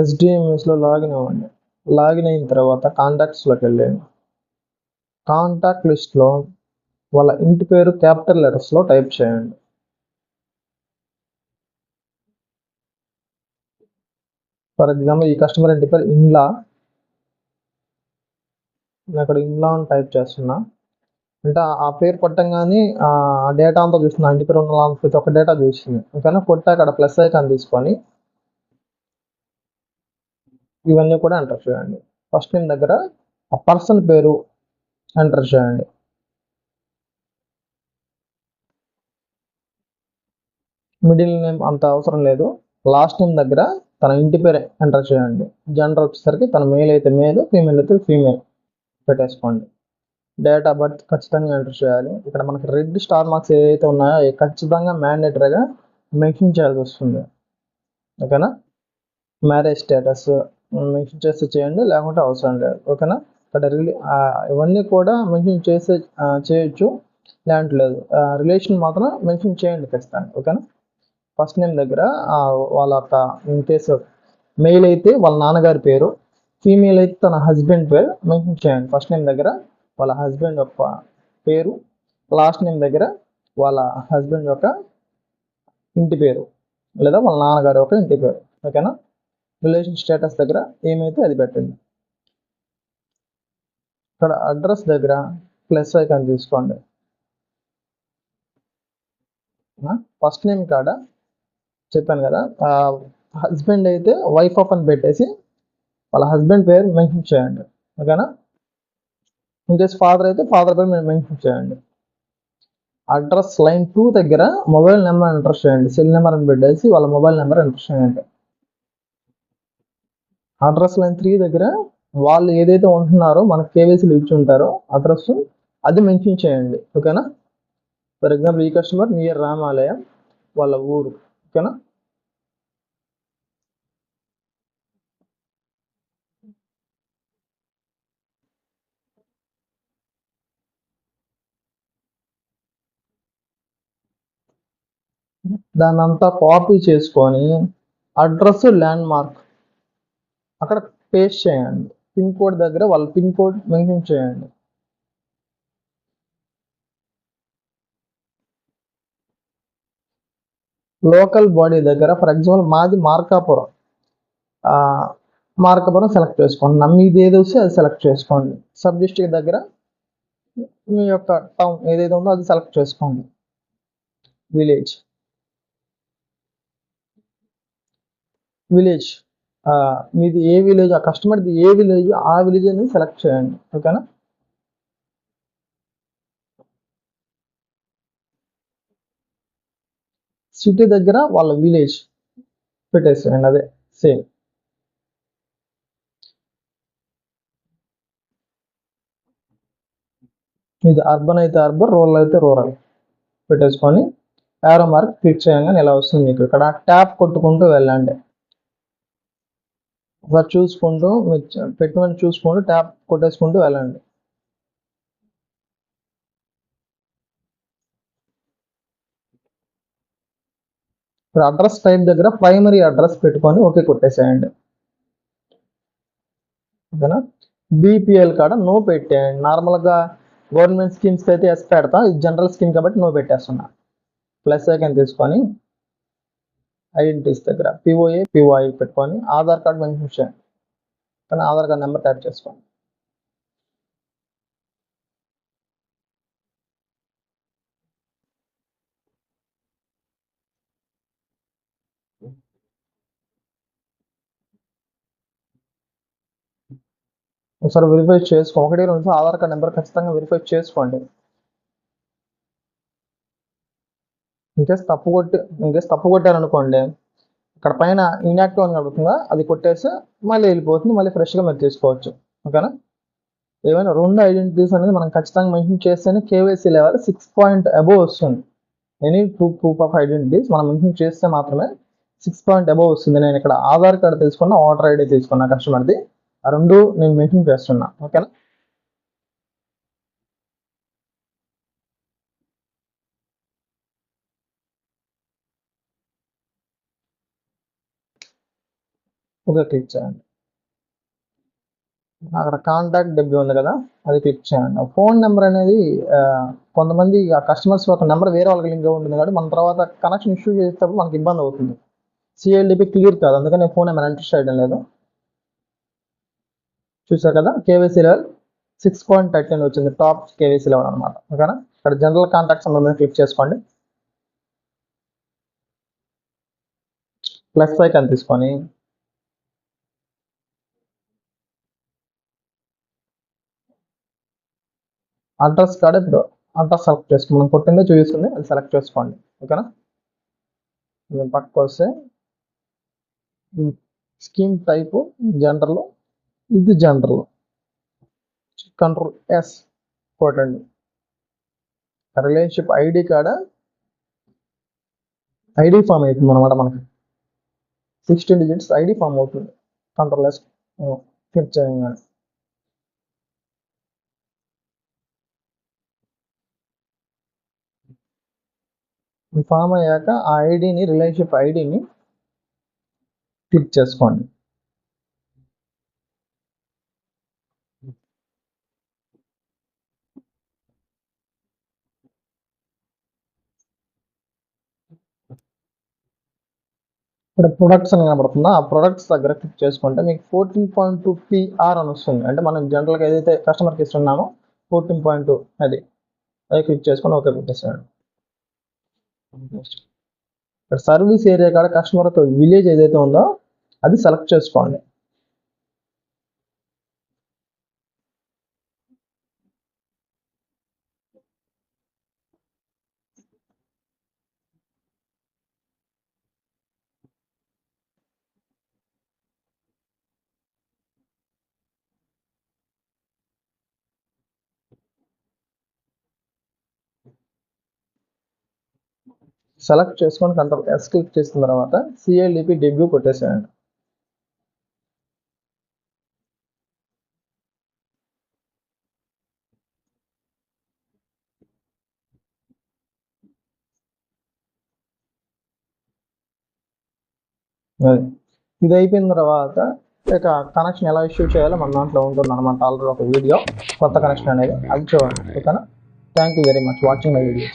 ఎస్డిఎంఎస్లో login అవ్వండి. Login అయిన తర్వాత కాంటాక్ట్స్లోకి వెళ్ళండి. కాంటాక్ట్ లిస్ట్లో వాళ్ళ ఇంటి పేరు క్యాపిటల్ లెటర్స్లో టైప్ చేయండి. ఫర్ ఎగ్జాంపుల్ ఈ కస్టమర్ ఇంటి పేరు ఇన్లా, నేను అక్కడ ఇన్లా అని టైప్ చేస్తున్నా. అంటే ఆ పేరు కొట్టంగానే ఆ డేటా అంతా చూస్తుంది, ఇంటి పేరు ఉన్న ప్రతి ఒక్క డేటా చూస్తుంది. ఓకేనా, కొట్టాక అక్కడ ప్లస్ ఐకాన్ తీసుకొని ఇవన్నీ కూడా ఎంటర్ చేయండి. ఫస్ట్ నేమ్ దగ్గర ఆ పర్సన్ పేరు ఎంటర్ చేయండి. మిడిల్ నేమ్ అంత అవసరం లేదు. లాస్ట్ నేమ్ దగ్గర తన ఇంటి పేరు ఎంటర్ చేయండి. జెండర్ వచ్చేసరికి తన మేల్ అయితే మేల్, ఫీమేల్ అయితే ఫీమేల్ పెట్టేసుకోండి. డేట్ ఆఫ్ బర్త్ ఖచ్చితంగా ఎంటర్ చేయాలి. ఇక్కడ మనకి రెడ్ స్టార్ మార్క్స్ ఏవైతే ఉన్నాయో అవి ఖచ్చితంగా మ్యాండేటరీగా మెన్షన్ చేయాల్సి వస్తుంది. ఓకేనా, మ్యారేజ్ స్టేటస్ మెన్షన్ చేస్తే చేయండి, లేకుంటే అవసరం లేదు. ఓకేనా, ఇక్కడ ఇవన్నీ కూడా మెన్షన్ చేయొచ్చు, లేదంటే లేదు. రిలేషన్ మాత్రం మెన్షన్ చేయండి ఖచ్చితంగా. ఓకేనా, ఫస్ట్ నేమ్ దగ్గర వాళ్ళ యొక్క ఇన్ కేసు మెయిల్ అయితే వాళ్ళ నాన్నగారి పేరు, ఫీమేల్ అయితే తన హస్బెండ్ పేరు మెన్షన్ చేయండి. ఫస్ట్ నేమ్ దగ్గర వాళ్ళ హస్బెండ్ యొక్క పేరు, లాస్ట్ నేమ్ దగ్గర వాళ్ళ హస్బెండ్ యొక్క ఇంటి పేరు లేదా వాళ్ళ నాన్నగారి యొక్క ఇంటి పేరు. ఓకేనా, రిలేషన్ స్టేటస్ దగ్గర ఏమైతే అది పెట్టండి. ఇక్కడ అడ్రస్ దగ్గర ప్లస్ ఐకాన్ తీసుకోండి. ఫస్ట్ నేమ్ కాడ చెప్పాను కదా, హస్బెండ్ అయితే వైఫ్ ఆఫ్ అని పెట్టేసి వాళ్ళ హస్బెండ్ పేరు మెన్షన్ చేయండి. ఓకేనా, ఇన్కేస్ ఫాదర్ అయితే ఫాదర్ పేరు మెన్షన్ చేయండి. అడ్రస్ లైన్ 2 దగ్గర మొబైల్ నెంబర్ ఎంటర్ చేయండి. సెల్ నెంబర్ అని పెట్టేసి వాళ్ళ మొబైల్ నెంబర్ ఎంటర్ చేయండి. అడ్రస్ లైన్ 3 దగ్గర వాళ్ళు ఏదైతే ఉంటున్నారో మనకు కేవైసీలు ఇచ్చి ఉంటారో అడ్రస్ అది మెన్షన్ చేయండి. ఓకేనా, ఫర్ ఎగ్జాంపుల్ ఈ కస్టమర్ నియర్ రామాలయం వాళ్ళ ఊరు. ఓకేనా, దాన్ని అంతా కాపీ చేసుకొని అడ్రస్ ల్యాండ్ మార్క్ అక్కడ పేస్ట్ చేయండి. పిన్ కోడ్ దగ్గర వాళ్ళ పిన్ కోడ్ మెన్షన్ చేయండి. లోకల్ బాడీ దగ్గర ఫర్ ఎగ్జాంపుల్ మాది మార్కాపురం, మార్కాపురం సెలెక్ట్ చేసుకోండి. మీది ఏది వస్తే అది సెలెక్ట్ చేసుకోండి. సబ్ డిస్ట్రిక్ట్ దగ్గర మీ యొక్క టౌన్ ఏదైతే ఉందో అది సెలెక్ట్ చేసుకోండి. విలేజ్ మీది ఏ విలేజ్, ఆ కస్టమర్ది ఏ విలేజ్ ఆ విలేజ్ అనేది సెలెక్ట్ చేయండి. ఓకేనా, సిటీ దగ్గర వాళ్ళ విలేజ్ పెట్టేసేయండి. అదే సేమ్. ఇది అర్బన్ అయితే అర్బన్, రూరల్ అయితే రూరల్ పెట్టేసుకొని యారో మార్క్ క్లిక్ చేయగానే ఇలా వస్తుంది. మీకు ఇక్కడ ట్యాప్ కొట్టుకుంటూ వెళ్ళండి. అలా చూసుకుంటూ మీరు పెట్టుమని చూసుకుంటూ ట్యాప్ కొట్టేసుకుంటూ వెళ్ళండి. ఇప్పుడు అడ్రస్ టైప్ దగ్గర ప్రైమరీ అడ్రస్ పెట్టుకొని ఓకే కొట్టేసేయండి. ఓకేనా, బీపీఎల్ కాడ నో పెట్టేయండి. నార్మల్గా గవర్నమెంట్ స్కీమ్స్కి అయితే ఎస్ పెడతాం, ఇది జనరల్ స్కీమ్ కాబట్టి నో పెట్టేస్తున్నా. ప్లస్ ఐకాన్ తీసుకొని ఐడెంటిటీస్ దగ్గర పిఓఐ పెట్టుకొని ఆధార్ కార్డ్ మెన్షన్ చేయండి. కానీ ఆధార్ కార్డ్ నెంబర్ టైప్ చేసుకోండి. ఒకసారి వెరిఫై చేసుకో, 1-2 ఆధార్ కార్డ్ నెంబర్ ఖచ్చితంగా వెరిఫై చేసుకోండి. ఇన్కేస్ తప్పు కొట్టారనుకోండి, ఇక్కడ పైన ఇన్యాక్టివ్ అని కలుగుతుందా, అది కొట్టేసి మళ్ళీ వెళ్ళిపోతుంది, మళ్ళీ ఫ్రెష్గా మీరు తీసుకోవచ్చు. ఓకేనా, ఏమైనా 2 ఐడెంటిటీస్ అనేది మనం ఖచ్చితంగా మెన్షన్ చేస్తేనే కేవైసీ లెవెల్ 6 పాయింట్ అబోవ్ వస్తుంది. ఎనీ ప్రూఫ్ ఆఫ్ ఐడెంటిటీస్ మనం మెన్షన్ చేస్తే మాత్రమే 6 పాయింట్ అబోవ్ వస్తుంది. నేను ఇక్కడ ఆధార్ కార్డు తీసుకున్నా, ఓటర్ ఐడి తీసుకున్నా కస్టమర్ది, ఆ 2 నేను మెన్షన్ చేస్తున్నా. ఓకేనా, ఓకే క్లిక్ చేయండి. అక్కడ కాంటాక్ట్ డబ్ల్యూ ఉంది కదా, అది క్లిక్ చేయండి. ఫోన్ నెంబర్ అనేది కొంతమంది ఆ కస్టమర్స్ ఒక నెంబర్ వేరే వాళ్ళకి లింక్ ఉంటుంది కాబట్టి మన తర్వాత కనెక్షన్ ఇష్యూ చేసేటప్పుడు మనకి ఇబ్బంది అవుతుంది. సిఎల్డిపి క్లియర్ కాదు, అందుకని నేను ఫోన్ నెంబర్ ఎంటర్ చేయడం లేదు. చూసారు కదా, కేవైసీ లెవెల్ 6.13 వచ్చింది, టాప్ కేవైసీ లెవెల్ అనమాట. ఓకేనా, ఇక్కడ జనరల్ కాంటాక్ట్స్ మీద క్లిక్ చేసుకోండి. ప్లస్ ఐకాన్ తీసుకొని అడ్రస్ కాడ ఇప్పుడు అడ్రస్ సెలెక్ట్ చేసుకోండి. మనం కొట్టిందే చూపిస్తుంది, అది సెలెక్ట్ చేసుకోండి. ఓకేనా, నేను పక్కకు వస్తే స్కీమ్ టైపు జనరల్, ఇది జనరల్. కంట్రోల్ ఎస్ కొట్టండి. రిలేషన్షిప్ ఐడి కాడ ఐడి ఫామ్ అవుతుంది అనమాట. మనకి 16 డిజిట్స్ ఐడి ఫామ్ అవుతుంది. కంట్రోల్ ఎస్ క్లిక్ చేయండి. ఫామ్ అయ్యాక ఆ ఐడిని, రిలేషన్షిప్ ఐడిని క్లిక్ చేసుకోండి. ఇక్కడ ప్రొడక్ట్స్ అని కనబడుతుందా, ఆ ప్రొడక్ట్స్ దగ్గర క్లిక్ చేసుకుంటే మీకు 14.2 PR అని వస్తుంది. అంటే మనం జనరల్గా ఏదైతే కస్టమర్కి ఇస్తున్నామో 14.2 అది క్లిక్ చేసుకొని ఓకే పెట్టేసాడు. ఇక్కడ సర్వీస్ ఏరియా కాడ కస్టమర్ ఒక విలేజ్ ఏదైతే ఉందో అది సెలెక్ట్ చేసుకోండి. సెలెక్ట్ చేసుకొని కంట్రోల్ ఎస్ క్లిక్ చేసిన తర్వాత సిఎల్డిపి డబ్ల్యూ కొట్టేసేయండి. ఇది అయిపోయిన తర్వాత ఇక కనెక్షన్ ఎలా ఇష్యూ చేయాలో మన దాంట్లో ఉంటుంది అనమాట. ఆల్రెడీ ఒక వీడియో, కొత్త కనెక్షన్ అనేది, అది చూడండి. ఓకేనా, thank you very much watching my videos.